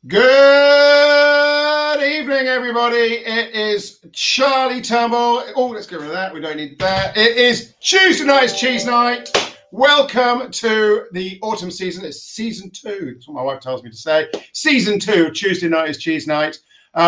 Good evening, everybody. It is Charlie Turnbull. Oh, let's get rid of that. We don't need that. It is Tuesday night's cheese night. Welcome to the autumn season. It's season 2. That's what my wife tells me to say. Season 2, Tuesday night is cheese night.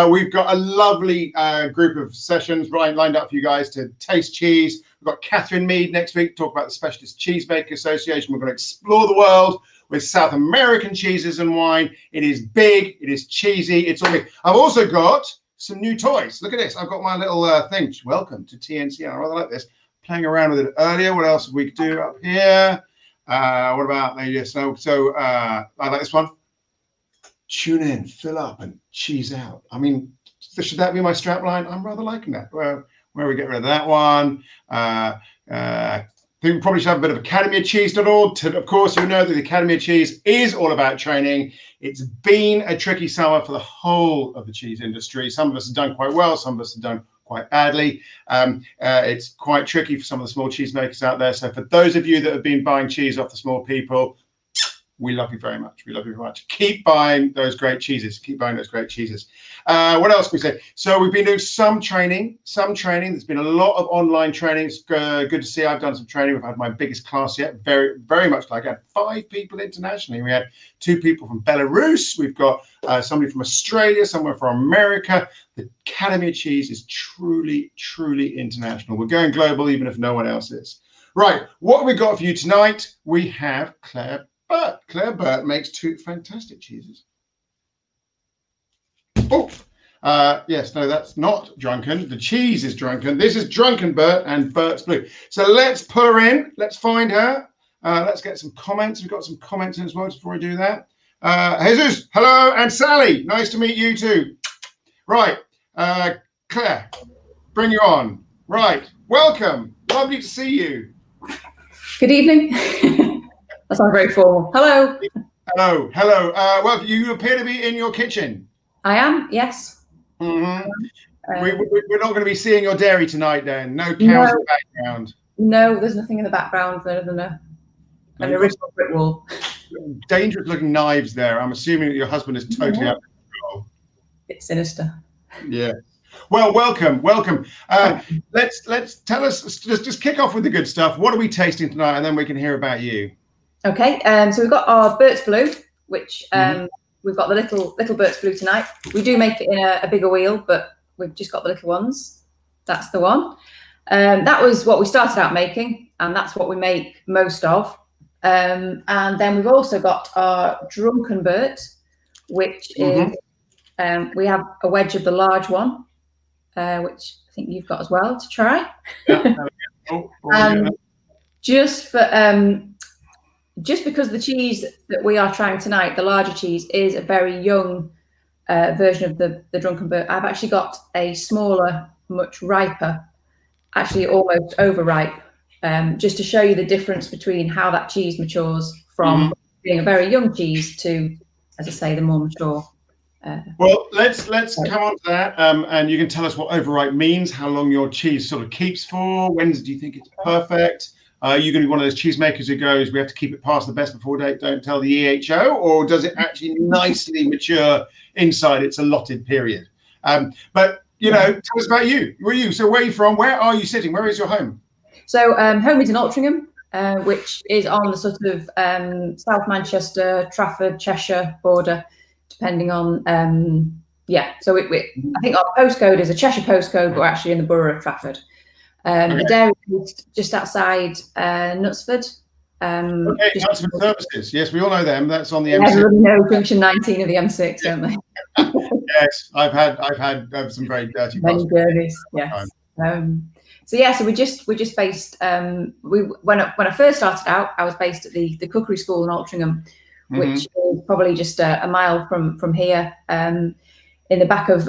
We've got a lovely group of sessions lined up for you guys to taste cheese. We've got Catherine Mead next week to talk about the Specialist Cheesemaker Association. We're going to explore the world with South American cheeses and wine. It is big, it is cheesy, it's all big. I've also got some new toys. Look at this. I've got my little thing. Welcome to TNC. I rather like this. Playing around with it earlier. What else we could do up here? What about yes? I like this one. Tune in, fill up, and cheese out. I mean, should that be my strap line? I'm rather liking that. Where we get rid of that one. I think we probably should have a bit of academyofcheese.org. Of course, you know that the Academy of Cheese is all about training. It's been a tricky summer for the whole of the cheese industry. Some of us have done quite well. Some of us have done quite badly. It's quite tricky for some of the small cheesemakers out there. So for those of you that have been buying cheese off the small people, we love you very much. We love you very much. Keep buying those great cheeses. Keep buying those great cheeses. What else can we say? So we've been doing some training. There's been a lot of online training. It's good to see. I've done some training. We've had my biggest class yet. Very, very much like I had 5 people internationally. We had 2 people from Belarus. We've got somebody from Australia, someone from America. The Academy of Cheese is truly, truly international. We're going global, even if no one else is. Right. What have we got for you tonight? We have Claire Burt. Claire Burt makes 2 fantastic cheeses. Oh, yes, no, that's not Drunken. The cheese is Drunken. This is Drunken Burt and Burt's Blue. So let's pull her in. Let's find her. Let's get some comments. We've got some comments in as well before we do that. Jesus, hello, and Sally. Nice to meet you too. Right, Claire, bring you on. Right, welcome. Lovely to see you. Good evening. That sounds very formal. Hello. Hello. Well, you appear to be in your kitchen. I am, yes. Mm-hmm. We're not going to be seeing your dairy tonight then? No cows in the background? No, there's nothing in the background other than an original brick wall. Dangerous looking knives there. I'm assuming that your husband is totally out of control. It's sinister. Yeah. Well, welcome. Let's tell us, just kick off with the good stuff. What are we tasting tonight? And then we can hear about you. Okay, so we've got our Burt's Blue, which we've got the little Burt's Blue tonight. We do make it in a bigger wheel, but we've just got the little ones. That's the one. That was what we started out making, and that's what we make most of. And then we've also got our Drunken Burt, which is, we have a wedge of the large one, which I think you've got as well to try. Yeah. And just because the cheese that we are trying tonight, the larger cheese, is a very young version of the Drunken Burt, I've actually got a smaller, much riper, actually almost overripe, just to show you the difference between how that cheese matures from being a very young cheese to, as I say, the more mature. Well, let's come on to that, and you can tell us what overripe means, how long your cheese sort of keeps for, when do you think it's perfect? Are you going to be one of those cheesemakers who goes, we have to keep it past the best before date, don't tell the EHO, or does it actually nicely mature inside its allotted period? But, you know, tell us about you. Where are you from? Where are you sitting? Where is your home? So home is in Altrincham, which is on the sort of South Manchester, Trafford, Cheshire border, depending on, So I think our postcode is a Cheshire postcode, but we're actually in the borough of Trafford. The dairy is just outside Knutsford. Knutsford Services. Yes, we all know them. That's on the M6. Everybody knows junction 19 of the M6, don't they? Yes, I've had some very dirty journeys. Yes. So we just based. When I first started out, I was based at the cookery school in Altrincham, which is probably just a mile from here, in the back of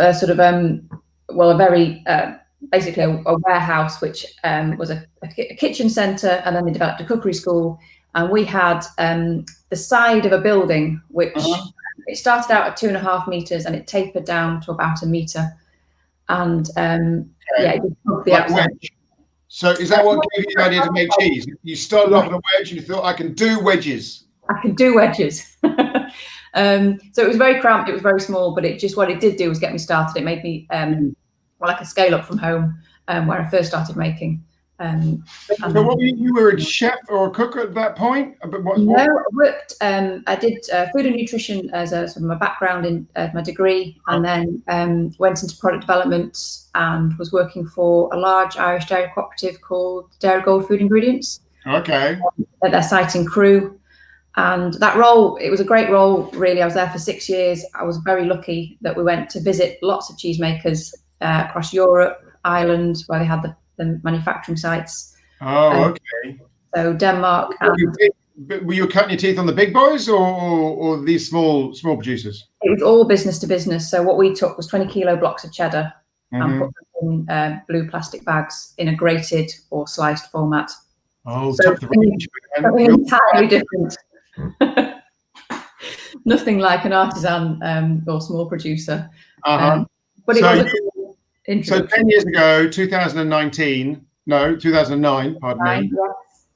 basically a warehouse, which was a kitchen centre, and then they developed a cookery school. And we had the side of a building, which it started out at 2.5 meters, and it tapered down to about 1 meter. And it just took the outside. So is that what gave you the idea to make cheese? You started off on a wedge and you thought, I can do wedges. I can do wedges. So it was very cramped. It was very small, but what it did do was get me started. It made me like a scale up from home where I first started making. So what you were a chef or a cook at that point? No, I worked. I did food and nutrition as a sort of my background in my degree, and then went into product development and was working for a large Irish dairy cooperative called Dairy Gold Food Ingredients. Okay. At their site in Crewe, and that role, it was a great role. Really, I was there for 6 years. I was very lucky that we went to visit lots of cheesemakers across Europe, Ireland, where they had the manufacturing sites. Oh, okay. So Denmark. Were you cutting your teeth on the big boys or these small producers? It was all business to business. So what we took was 20-kilo blocks of cheddar and put them in blue plastic bags in a grated or sliced format. Oh, so something entirely different. Nothing like an artisan or small producer. But it was so 10 years ago, 2009, pardon me,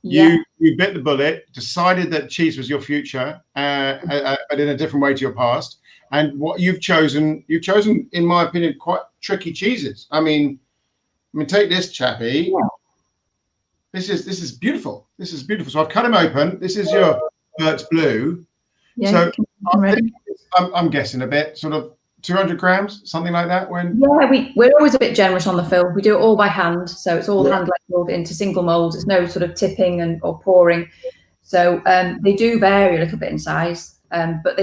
yes. you bit the bullet, decided that cheese was your future, but in a different way to your past. And what you've chosen, in my opinion, quite tricky cheeses. I mean, take this chappie. Yeah. This is beautiful. This is beautiful. So I've cut him open. This is your Burt's Blue. Yeah, so I'm guessing a bit, sort of 200 grams, something like that. We're always a bit generous on the fill. We do it all by hand, so it's all hand labelled into single molds. There's no sort of tipping or pouring. So they do vary a little bit in size, but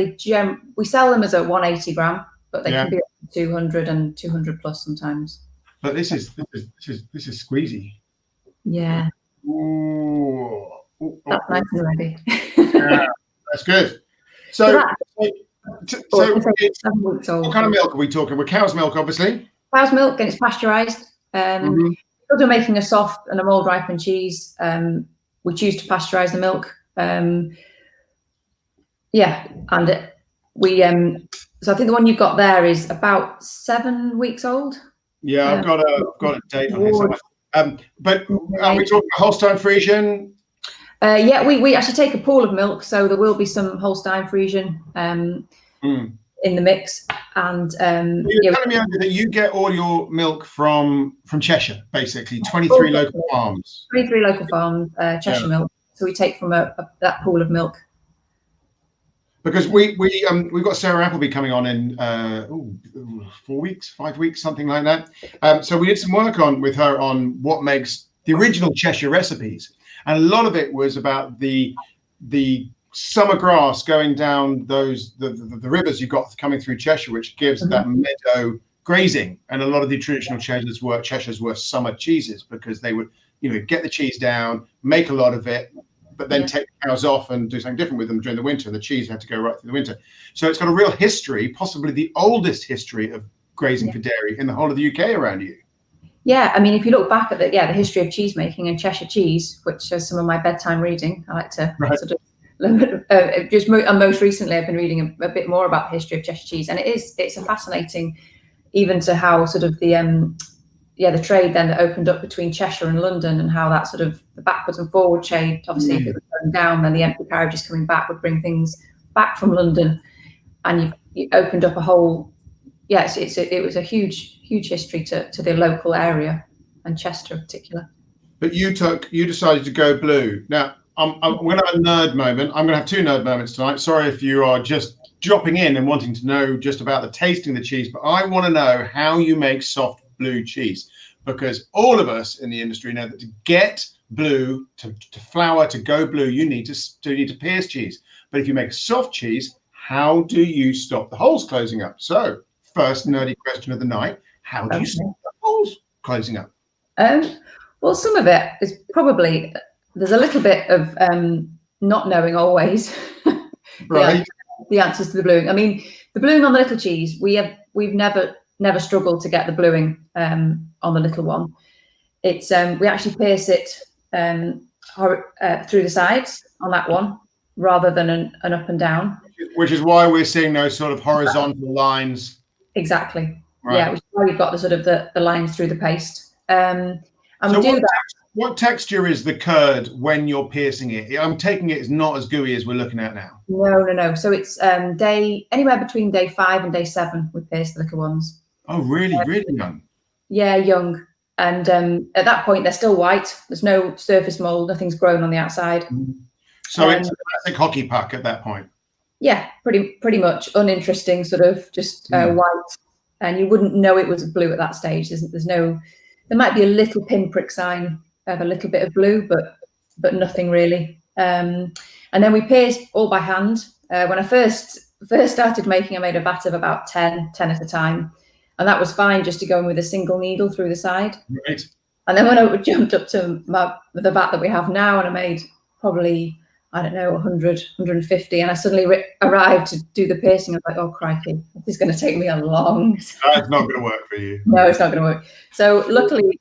we sell them as a 180 gram, but they can be up to 200 and 200 plus sometimes. But this is squeezy. Yeah. Ooh. That's nice and ready. Yeah, that's good. So what kind of milk are we talking? We're cow's milk, obviously. Cow's milk, and it's pasteurised. Because we're making a soft and a mould ripened cheese, we choose to pasteurize the milk. And so I think the one you've got there is about 7 weeks old. Yeah, I've got a date on here. But are we talking Holstein Friesian? We actually take a pool of milk, so there will be some Holstein Friesian in the mix. And you're telling me that you get all your milk from Cheshire, basically 23 local farms. 23 local farms, Cheshire milk. So we take from that pool of milk. Because we've got Sarah Appleby coming on in 4 weeks, 5 weeks, something like that. So we did some work with her on what makes the original Cheshire recipes. And a lot of it was about the summer grass going down the rivers you've got coming through Cheshire, which gives that meadow grazing. And a lot of the traditional Cheshires were summer cheeses because they would, get the cheese down, make a lot of it, but then take the cows off and do something different with them during the winter. And the cheese had to go right through the winter. So it's got a real history, possibly the oldest history of grazing for dairy in the whole of the UK around you. Yeah, I mean, if you look back at the history of cheese making and Cheshire cheese, which is some of my bedtime reading, I like to sort of most recently I've been reading a bit more about the history of Cheshire cheese, and it's a fascinating, even to how sort of the trade then that opened up between Cheshire and London, and how that sort of the backwards and forward trade, obviously if it was going down, then the empty carriages coming back would bring things back from London, and you opened up a whole. Yes, it was a huge history to the local area, and Chester in particular. But you decided to go blue. Now, I'm going to have a nerd moment. I'm going to have 2 nerd moments tonight. Sorry if you are just dropping in and wanting to know just about the tasting of the cheese, but I want to know how you make soft blue cheese, because all of us in the industry know that to get blue, to flour, to go blue, you need to pierce cheese. But if you make soft cheese, how do you stop the holes closing up? So, first nerdy question of the night: how do you stop the holes closing up? Well, some of it is probably there's a little bit of not knowing always the answers to the bluing. I mean, the bluing on the little cheese, we've never struggled to get the bluing on the little one. It's we actually pierce it through the sides on that one rather than an up and down. Which is why we're seeing those sort of horizontal lines. Exactly. Right. Yeah, which is why we've got the sort of the lines through the paste. And so we do that. What texture is the curd when you're piercing it? I'm taking it as not as gooey as we're looking at now. No. So it's anywhere between day 5 and day 7 we pierce the little ones. Oh, really young? Yeah, young. And at that point, they're still white. There's no surface mold. Nothing's grown on the outside. So it's a classic hockey puck at that point. Yeah, pretty much uninteresting, sort of just white. And you wouldn't know it was blue at that stage. There might be a little pinprick sign of a little bit of blue, but nothing really. And then we pierce all by hand. When I first started making, I made a vat of about 10 at a time. And that was fine just to go in with a single needle through the side. Right. And then when I jumped up to the vat that we have now, and I made probably, I don't know, 100, 150, and I suddenly arrived to do the piercing. I was like, oh, crikey, this is going to take me a long time. That's not going to work for you. No, it's not going to work. So luckily,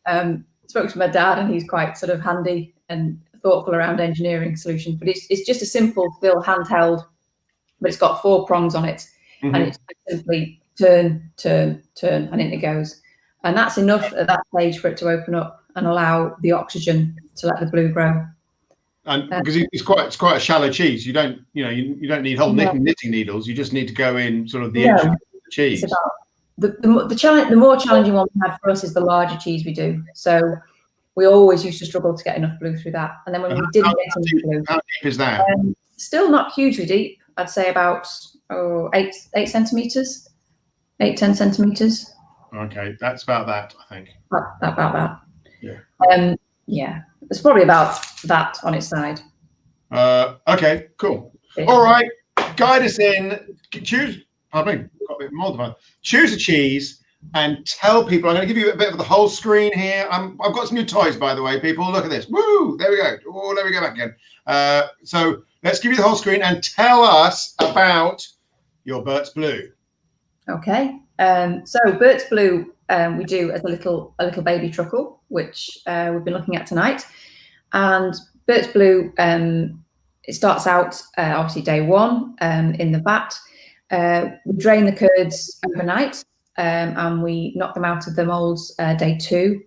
spoke to my dad, and he's quite sort of handy and thoughtful around engineering solutions. But it's just a simple, still handheld, but it's got 4 prongs on it. And it's simply turn, and in it goes. And that's enough at that stage for it to open up and allow the oxygen to let the blue grow. And because it's quite a shallow cheese, you don't need whole knitting needles. You just need to go in sort of the edge of the cheese. It's about the more challenging one we had for us is the larger cheese we do. So we always used to struggle to get enough blue through that. And then when we didn't get enough blue, how deep is that? Still not hugely deep. I'd say about 8 centimeters, 8-10 centimeters. Okay, that's about that, I think. About that. Yeah. Yeah. It's probably about that on its side. Okay, cool. All right, guide us in. Choose. Pardon me. Got a bit more than choose a cheese and tell people. I'm going to give you a bit of the whole screen here. I've got some new toys, by the way, people. Look at this. Woo! There we go. Oh, there we go back again. So let's give you the whole screen and tell us about your Burt's Blue. Okay. So Burt's Blue, we do as a little baby truckle, which we've been looking at tonight. And Burt's Blue, it starts out obviously day 1 in the vat. We drain the curds overnight, and we knock them out of the molds day 2,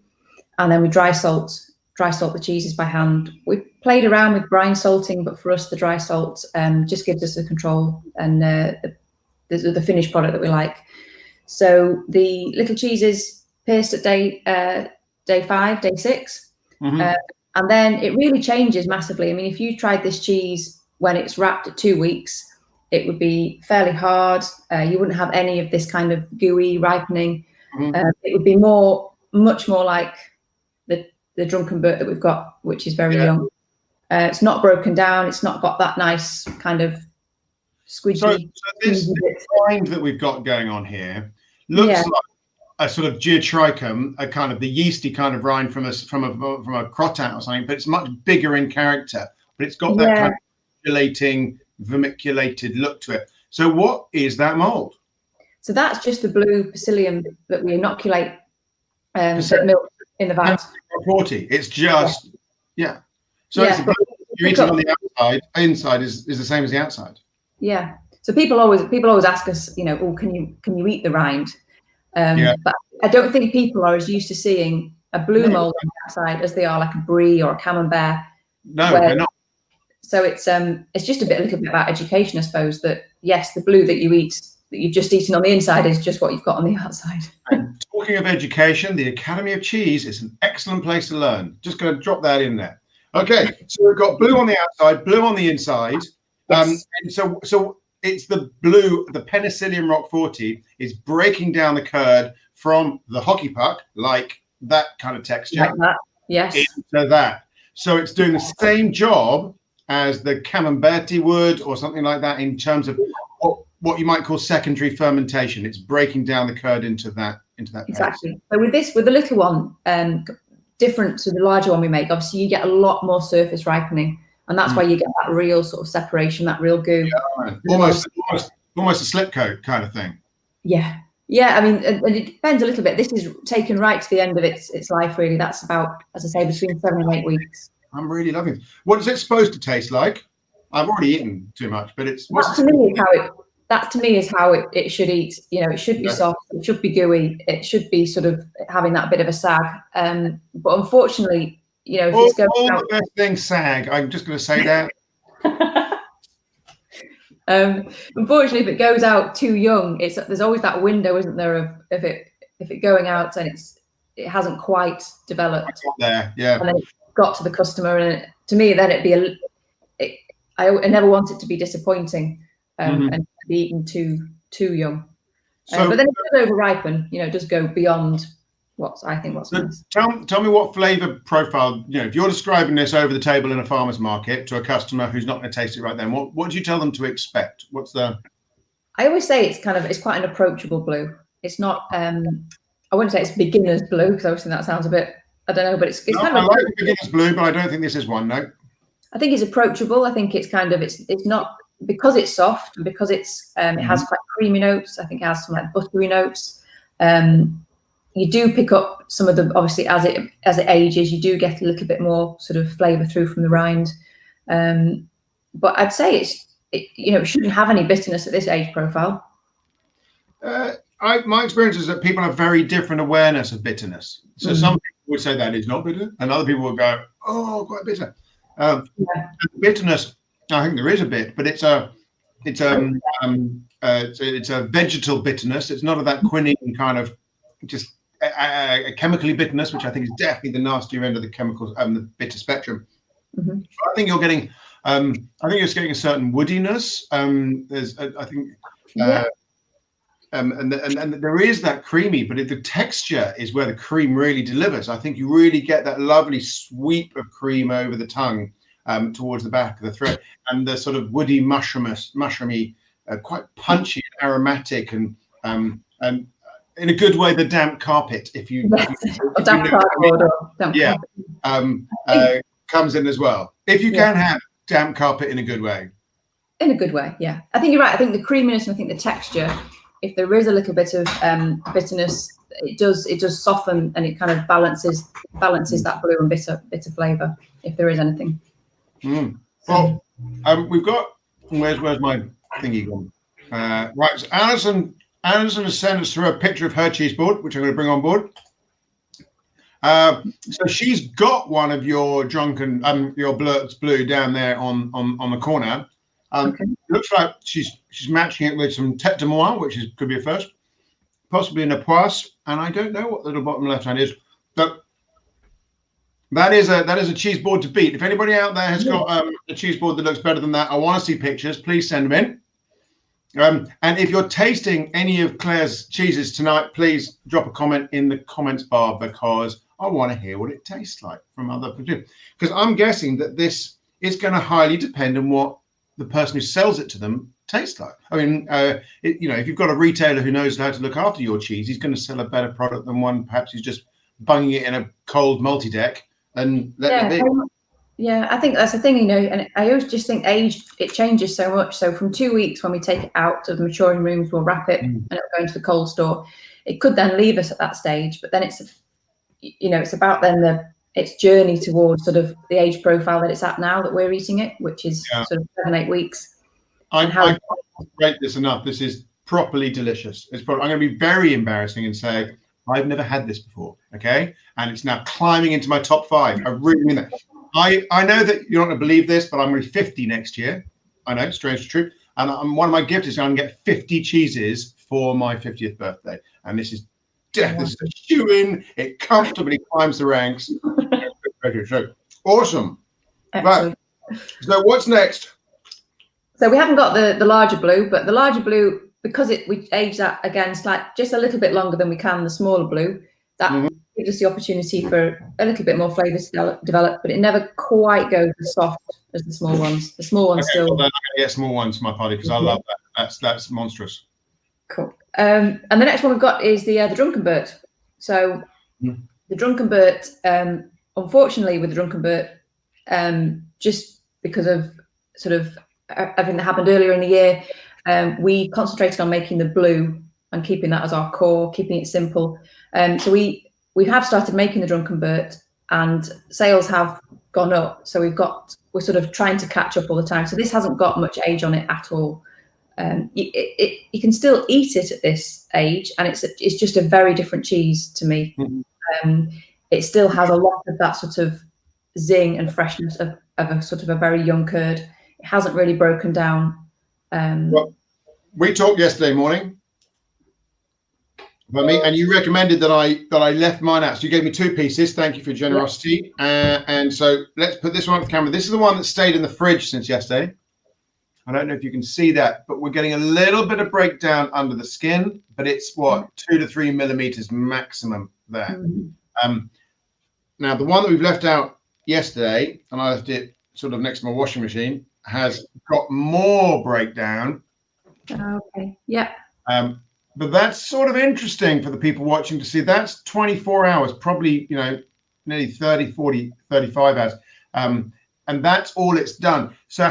and then we dry salt the cheeses by hand. We've played around with brine salting, but for us the dry salt just gives us the control and the finished product that we like. So the little cheeses pierced at day 5, day 6. And then it really changes massively. I mean, if you tried this cheese when it's wrapped at 2 weeks, it would be fairly hard. You wouldn't have any of this kind of gooey ripening. It would be much more like the Drunken Burt that we've got, which is very young. It's not broken down. It's not got that nice kind of squidgy. So this rind that we've got going on here looks like a sort of geotrichum, a kind of the yeasty kind of rind from a crottat or something, but it's much bigger in character. But it's got that kind of vermiculated look to it. So what is that mold? So that's just the blue psyllium that we inoculate milk in the vat. 40. It's just So it's you eat it on the outside. Inside is the same as the outside. Yeah. So people always ask us, oh, can you eat the rind? But I don't think people are as used to seeing a blue mold on the outside as they are like a brie or a camembert. No, they're not. So it's just a little bit about education, I suppose. That yes, the blue that you eat, that you've just eaten on the inside, is just what you've got on the outside. And talking of education, the Academy of Cheese is an excellent place to learn. Just going to drop that in there. Okay, so we've got blue on the outside, blue on the inside. Yes. And so it's the blue, the Penicillium Rock 40 is breaking down the curd from the hockey puck, like that kind of texture. Like that, yes. Into that. So it's doing the same job as the Camembert would or something like that in terms of what you might call secondary fermentation. It's breaking down the curd into that. Exactly. Paste. So with the little one, different to the larger one we make, obviously you get a lot more surface ripening. And that's why you get that real sort of separation, that real goo. Yeah, almost a slip coat kind of thing. Yeah. I mean, and it depends a little bit. This is taken right to the end of its life, really. That's about, as I say, between 7 and 8 weeks. I'm really loving it. What is it supposed to taste like? I've already eaten too much, but that to me is how it should eat. It should be soft. It should be gooey. It should be sort of having that bit of a sag. But unfortunately, you know, if it's going all out, the best things sag. I'm just going to say that. Unfortunately, if it goes out too young, there's always that window, isn't there, of if it going out and it hasn't quite developed. There, yeah. And then it got to the customer, and to me, then it'd be I never want it to be disappointing and be eaten too young. But then it does over ripen. You know, it does go beyond what's nice. Tell me what flavour profile. You know, if you're describing this over the table in a farmer's market to a customer who's not going to taste it right then, what do you tell them to expect? What's the? I always say it's quite an approachable blue. It's not. I wouldn't say it's beginner's blue, because obviously that sounds a bit. I don't know, but it's kind of. I like the beginner's blue, but I don't think this is one. No. I think it's approachable. I think it's kind of it's not, because it's soft and because it's it has quite creamy notes. I think it has some like buttery notes. You do pick up some of the, obviously as it ages, you do get a little bit more sort of flavour through from the rind. But I'd say it shouldn't have any bitterness at this age profile. My experience is that people have very different awareness of bitterness. So some people would say that it's not bitter, and other people will go, "Oh, quite bitter." Bitterness, I think there is a bit, but it's a vegetal bitterness. It's not of that quinine kind of just a chemically bitterness, which I think is definitely the nastier end of the chemicals the bitter spectrum. I think you're getting a certain woodiness. And there is that creamy, but the texture is where the cream really delivers. I think you really get that lovely sweep of cream over the tongue towards the back of the throat, and the sort of woody mushroomy, quite punchy and aromatic, and in a good way, the damp carpet. Comes in as well. If you can have damp carpet in a good way. In a good way, yeah. I think you're right. I think the creaminess and I think the texture, if there is a little bit of bitterness, it does soften, and it kind of balances that blue and bitter flavour, if there is anything. Well, we've got, where's my thingy gone? Right, so Alison has sent us through a picture of her cheese board, which I'm going to bring on board. So she's got one of your Drunken, your Blurt's blue down there on the corner. Looks like she's matching it with some tête de moine, which could be a first, possibly an Epoisse, and I don't know what the bottom left hand is, but that is a cheese board to beat. If anybody out there has got a cheese board that looks better than that, I want to see pictures. Please send them in. And if you're tasting any of Claire's cheeses tonight, please drop a comment in the comments bar, because I want to hear what it tastes like from other producers. Because I'm guessing that this is going to highly depend on what the person who sells it to them tastes like. I mean, if you've got a retailer who knows how to look after your cheese, he's going to sell a better product than one perhaps who's just bunging it in a cold multi-deck and letting it be. Yeah, I think that's the thing, and I always just think age, it changes so much. So from 2 weeks, when we take it out of the maturing rooms, we'll wrap it and it'll go into the cold store. It could then leave us at that stage, but then it's about then its journey towards sort of the age profile that it's at now that we're eating it, which is sort of 7-8 weeks. I can't rate this enough. This is properly delicious. I'm going to be very embarrassing and say I've never had this before, okay? And it's now climbing into my top 5. I really mean that. I know that you're not going to believe this, but I'm going to be 50 next year. I know, strange true. And one of my gifts is I'm going to get 50 cheeses for my 50th birthday. And this is this is a shoe-in. It comfortably climbs the ranks. Awesome. Right. So what's next? So we haven't got the larger blue, but the larger blue, because we age that again just a little bit longer than we can the smaller blue, that gives us the opportunity for a little bit more flavour to develop, but it never quite goes as soft as the small ones. The small ones still. Well, I get small ones for my party because I love that. That's monstrous. Cool. And the next one we've got is the Drunken Burt. So the Drunken Burt, unfortunately, with the Drunken Burt, just because of sort of everything that happened earlier in the year, we concentrated on making the blue and keeping that as our core, keeping it simple. So we have started making the Drunken Burt, and sales have gone up. So we're sort of trying to catch up all the time. So this hasn't got much age on it at all. You can still eat it at this age, and it's just a very different cheese to me. It still has a lot of that sort of zing and freshness of a sort of a very young curd. It hasn't really broken down. Well, we talked yesterday morning about me, and you recommended that I left mine out. So you gave me 2 pieces. Thank you for your generosity. And so let's put this one on the camera. This is the one that stayed in the fridge since yesterday. I don't know if you can see that, but we're getting a little bit of breakdown under the skin, but it's what, 2 to 3 millimeters maximum there. Now the one that we've left out yesterday, and I left it sort of next to my washing machine, has got more breakdown. Okay. Yeah. But that's sort of interesting for the people watching to see. That's 24 hours, probably, you know, nearly 30, 40, 35 hours. And that's all it's done. So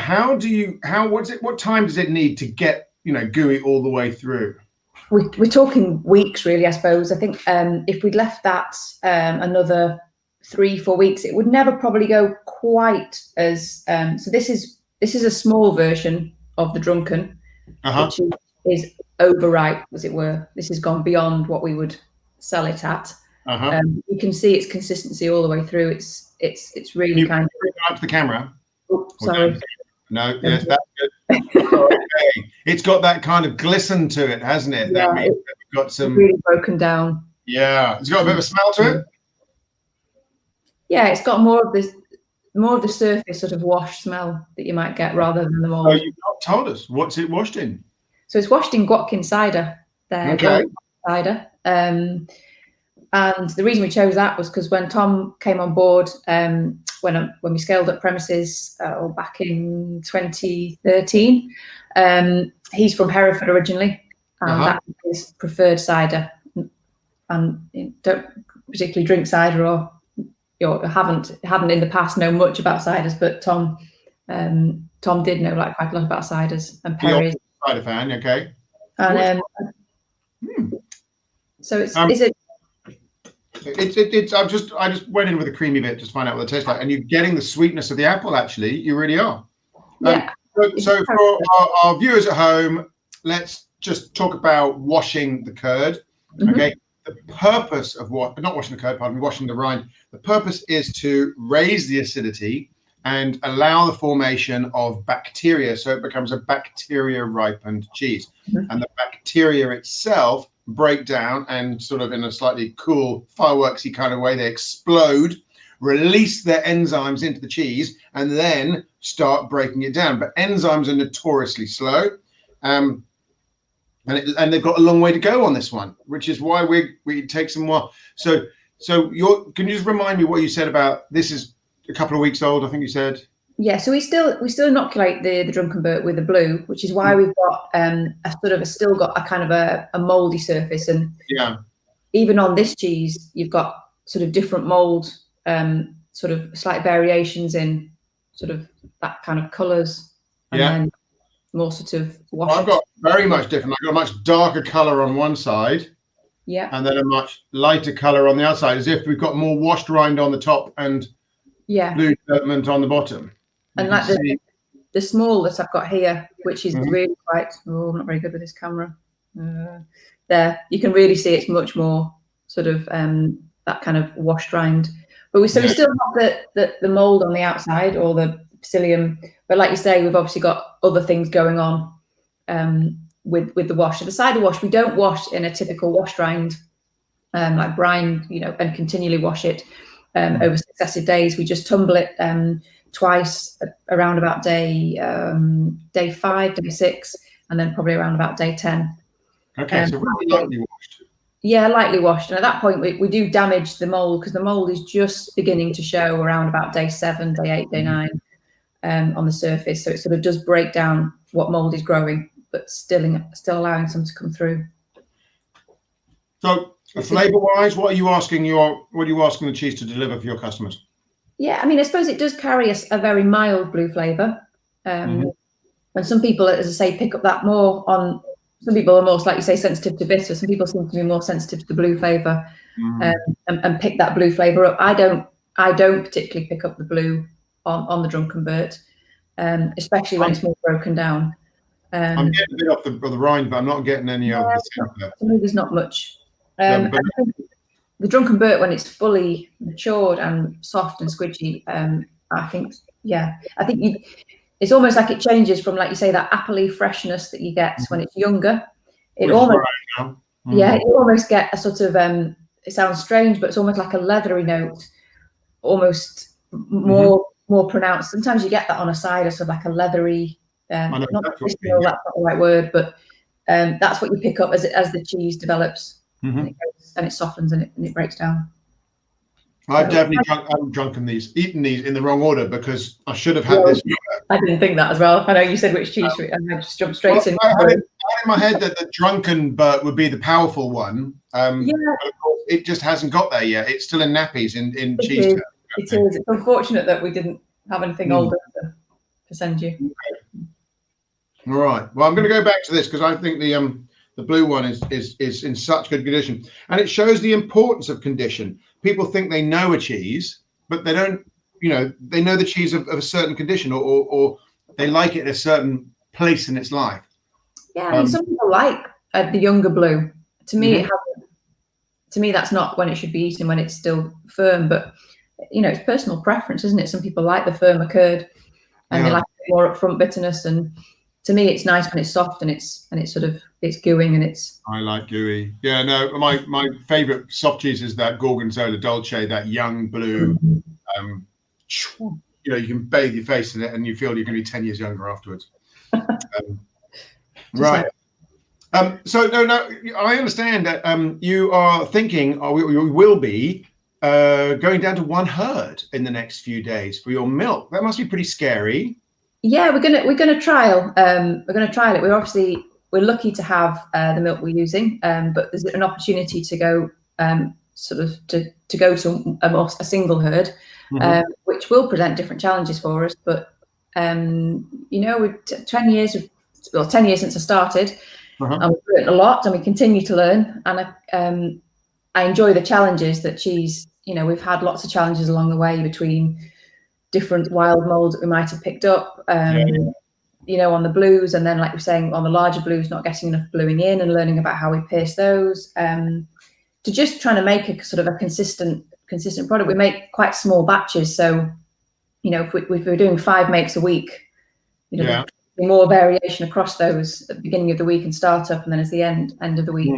what time does it need to get, you know, gooey all the way through? We're talking weeks, really, I suppose. I think if we'd left that another 3-4 weeks, it would never probably go quite as. So this is a small version of the Drunken, which is overripe, as it were. This has gone beyond what we would sell it at. You can see its consistency all the way through. It's really kind of up to the camera. Oh, sorry. No, yes, that's good. Okay. It's got that kind of glisten to it, hasn't it? Yeah, that means that we've got some really broken down. Yeah, it's got a bit of a smell to it. Yeah, it's got more of the surface sort of wash smell that you might get rather than the mold. Oh, you've not told us. What's it washed in? So it's washed in Watkin cider. Okay. Cider. And the reason we chose that was because when Tom came on board, when we scaled up premises back in 2013, he's from Hereford originally, and that is his preferred cider. And don't particularly drink cider or haven't in the past known much about ciders, but Tom did know like quite a lot about ciders and perries. Cider fan, okay. And so it's I just went in with a creamy bit just to find out what it tastes like, and you're getting the sweetness of the apple. Actually, you really are. Yeah. So for our viewers at home, let's just talk about washing the curd. Okay. The purpose of not washing the curd, washing the rind. The purpose is to raise the acidity and allow the formation of bacteria, so it becomes a bacteria ripened cheese. And the bacteria itself break down and sort of in a slightly cool fireworksy kind of way, they explode, release their enzymes into the cheese, and then start breaking it down. But enzymes are notoriously slow, and they've got a long way to go on this one, which is why we take some more. So can you just remind me what you said about this is a couple of weeks old, I think you said? Yeah, so we still inoculate the Drunken Burt with the blue, which is why we've got still got a kind of a mouldy surface, and even on this cheese you've got sort of different mould, sort of slight variations in sort of that kind of colours, and then more sort of wash. Well, I've got very much different. I've got a much darker colour on one side, and then a much lighter colour on the other side, as if we've got more washed rind on the top and blue development on the bottom. And like the small that I've got here, which is really quite, I'm not very good with this camera. There, you can really see it's much more sort of that kind of washed rind. But we still have the mould on the outside, or the psyllium. But like you say, we've obviously got other things going on with the wash. So the cider wash, we don't wash in a typical wash rind like brine, and continually wash it over successive days. We just tumble it twice around about day 5, day 6, and then probably around about day 10. Okay, so really lightly washed. Yeah, lightly washed. And at that point, we do damage the mould, because the mould is just beginning to show around about day 7, day 8, day 9 on the surface. So it sort of does break down what mould is growing, but still allowing some to come through. So flavour-wise, what are you asking the cheese to deliver for your customers? Yeah, I mean, I suppose it does carry a very mild blue flavour. And some people, as I say, pick up that more on. Some people are more, like you say, sensitive to bitter. Some people seem to be more sensitive to the blue flavour, and pick that blue flavour up. I don't particularly pick up the blue on the Drunken Burt, especially when it's more broken down. I'm getting a bit off the rind, but I'm not getting any of the centre. To me, there's not much. the Drunken Burt, when it's fully matured and soft and squidgy, I think it's almost like it changes from, like you say, that appley freshness that you get when it's younger. It almost, you almost get a sort of, it sounds strange, but it's almost like a leathery note, almost more pronounced. Sometimes you get that on a cider, sort of like a leathery, not that's not the right word, but that's what you pick up as the cheese develops, and it softens and it breaks down. I've definitely eaten these in the wrong order, because I should have had this. I didn't think that as well. I know you said which cheese, and I just jumped straight in. I had in my head that the Drunken Burt would be the powerful one. But of course, it just hasn't got there yet. It's still in nappies in cheese terms. It is. It's unfortunate that we didn't have anything older to send you. Okay. All right. Well, I'm going to go back to this, because I think the blue one is in such good condition, and it shows the importance of condition. People think they know a cheese, but they don't. They know the cheese of a certain condition, or they like it at a certain place in its life. Yeah, I mean, some people like the younger blue. To me, that's not when it should be eaten, when it's still firm. But it's personal preference, isn't it? Some people like the firmer curd, and they like more upfront bitterness. And to me, it's nice when it's soft and it's gooing and it's. I like gooey. Yeah, no, my favourite soft cheese is that Gorgonzola Dolce, that young blue. You can bathe your face in it and you feel you're going to be 10 years younger afterwards. Right. So no, I understand that you are thinking, or you will be going down to 1 herd in the next few days for your milk. That must be pretty scary. Yeah, we're gonna trial. We're gonna trial it. We're lucky to have the milk we're using, but there's an opportunity to go to go to a single herd. Which will present different challenges for us, but we're 10 years since I started, and we've learned a lot, and we continue to learn. And I enjoy the challenges that cheese. We've had lots of challenges along the way between different wild molds that we might have picked up, on the blues, and then, like we're saying, on the larger blues, not getting enough bluing in, and learning about how we pierce those, to just trying to make a sort of a consistent product. We make quite small batches, so if we're doing 5 makes a week, there's more variation across those at the beginning of the week and start up, and then at the end of the week.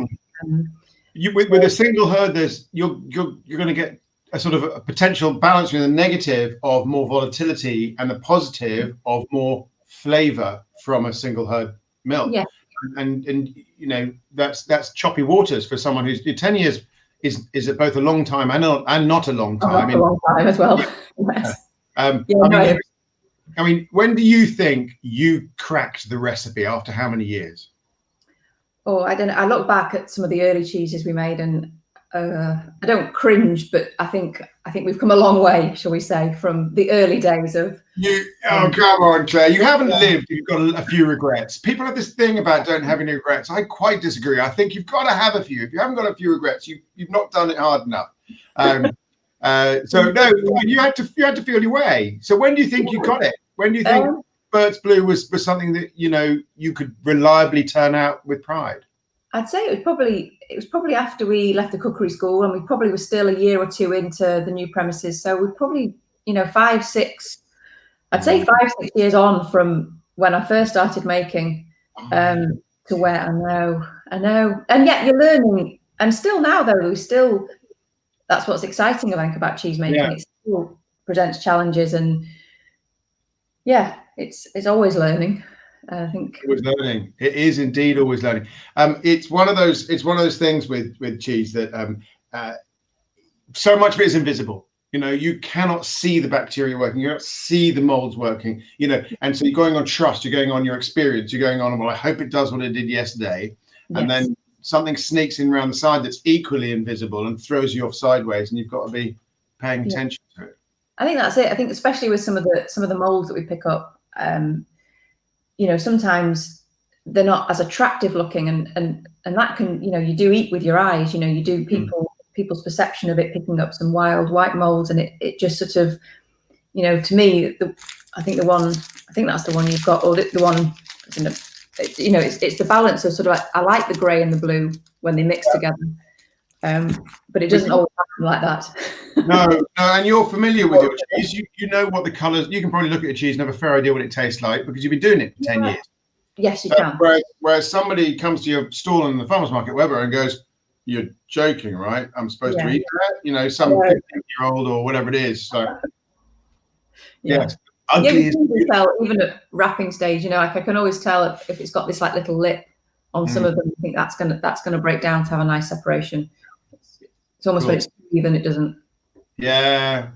With a single herd, you're going to get a sort of a potential balance between the negative of more volatility and the positive of more flavour from a single herd milk. Yeah, and that's choppy waters for someone who's 10 years. Is it both a long time and not a long time? A long time as well. Yes. I mean, when do you think you cracked the recipe? After how many years? Oh, I don't know. I look back at some of the early cheeses we made, and I don't cringe, but I think we've come a long way, shall we say, from the early days of. Come on, Claire. You haven't lived. You've got a few regrets. People have this thing about don't have any regrets. I quite disagree. I think you've got to have a few. If you haven't got a few regrets, you've not done it hard enough. So no, you had to feel your way. So when do you think you got it? When do you think Burt's Blue was something that you could reliably turn out with pride? I'd say it was probably after we left the cookery school, and we probably were still a year or two into the new premises. So we're probably 5, 6. I'd say 5, 6 years on from when I first started making, to where I know, and yet you're learning. And still now, though, that's what's exciting, I think, about cheese making. Yeah. It still presents challenges, and it's always learning. I think always learning. It is indeed always learning. It's one of those things with cheese that so much of it is invisible. You cannot see the bacteria working, you don't see the molds working, and so you're going on trust, you're going on your experience, you're going on, well, I hope it does what it did yesterday. Yes. And then something sneaks in around the side that's equally invisible and throws you off sideways, and you've got to be paying attention to it. I think that's it. I think especially with some of the molds that we pick up, sometimes they're not as attractive looking, and that can, you do eat with your eyes, you do people's perception of it, picking up some wild white molds, and it just sort of, to me, I think that's the one you've got, or the one, it's the balance of sort of like, I like the grey and the blue when they mix together, but it doesn't always like that. No, and you're familiar with your cheese. You know what the colours. You can probably look at a cheese and have a fair idea what it tastes like because you've been doing it for 10 years. Yes, you can. Whereas somebody comes to your stall in the farmer's market, whatever, and goes, "You're joking, right? I'm supposed to eat that?" You know, some 15-year-old or whatever it is. So, yes. Ugly you can tell even at wrapping stage. You know, like I can always tell if it's got this like little lip on some of them. I think that's gonna break down to have a nice separation. It's almost when it's even it doesn't. Yeah.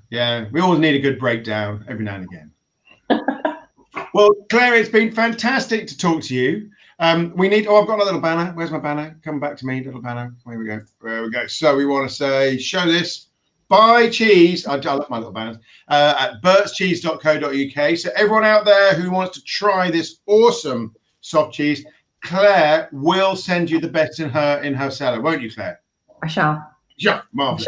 We always need a good breakdown every now and again. Well, Claire, it's been fantastic to talk to you. We need. Oh, I've got a little banner. Where's my banner? Come back to me, little banner. Here we go. There we go. So we want to say, show this. Buy cheese. I love my little banners at burtscheese.co.uk. So everyone out there who wants to try this awesome soft cheese, Claire will send you the best in her cellar, won't you, Claire? I shall. Yeah, marvelous.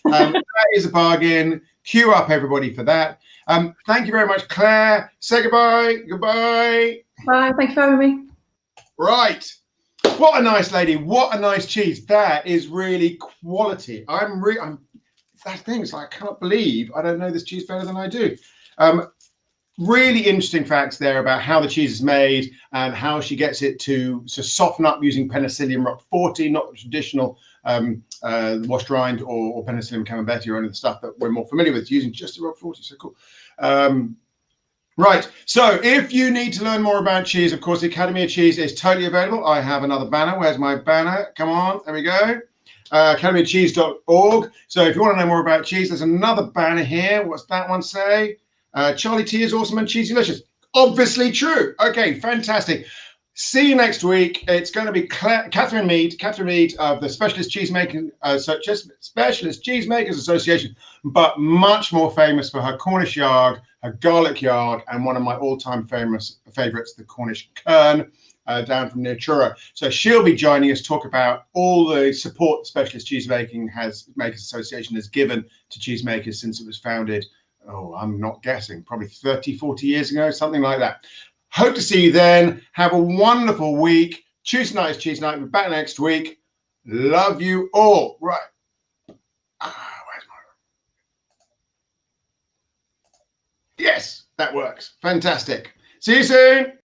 Okay. That is a bargain. Queue up, everybody, for that. Thank you very much, Claire. Say goodbye. Goodbye. Bye. Thank you for having me. Right. What a nice lady. What a nice cheese. That is really quality. That thing is like, I can't believe I don't know this cheese better than I do. Really interesting facts there about how the cheese is made and how she gets it to soften up using Penicillium roqueforti, not the traditional washed rind or Penicillium camembert or any of the stuff that we're more familiar with, using just the roqueforti. So cool. Right, so if you need to learn more about cheese, of course, the Academy of Cheese is totally available. I have another banner. Where's my banner? Come on, there we go. academyofcheese.org. So if you want to know more about cheese, there's another banner here. What's that one say? Charlie T is awesome and cheesy delicious. Obviously true. Okay, fantastic. See you next week. It's going to be Catherine Mead of the Specialist Cheesemakers Association, but much more famous for her Cornish yard, her garlic yard, and one of my all-time favorites, the Cornish kern, down from near Truro. So she'll be joining us to talk about all the support the Specialist Makers Association has given to cheesemakers since it was founded. Oh, I'm not guessing, probably 30, 40 years ago, something like that. Hope to see you then. Have a wonderful week. Tuesday night is cheese night. We're back next week. Love you all. Right. Where's my... Yes, that works. Fantastic. See you soon.